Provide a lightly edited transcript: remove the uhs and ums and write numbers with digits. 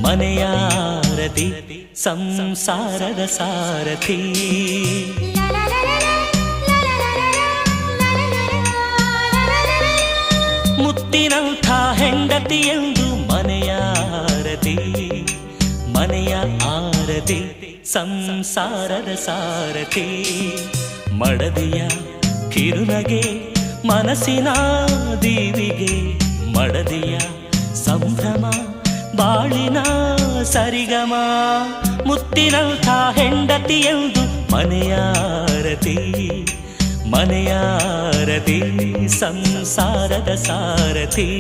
ಮನೆಯಾರತಿ ಸಂಸಾರದ ಸಾರಥಿ. ಮುತ್ತಿನಂಥ ಹೆಂಡತಿ ಎಂದು ಮನೆಯಾರತಿ, ಮನೆಯ ಆರತಿ ಸಂಸಾರದ ಸಾರಥಿ. ಮಡದಿಯ ಕಿರುನಗೆ ಮನಸ್ಸಿನ ದೀವಿಗೆ, ಮಡದಿಯ ಸಂಭ್ರಮ ಬಾಳಿನ ಸರಿಗಮ. ಮುತ್ತಿನಂಥ ಹೆಂಡತಿ ಎಂದು ಮನೆಯಾರತಿ, ಮನೆಯಾರತಿ ಸಂಸಾರದ ಸಾರಥಿ.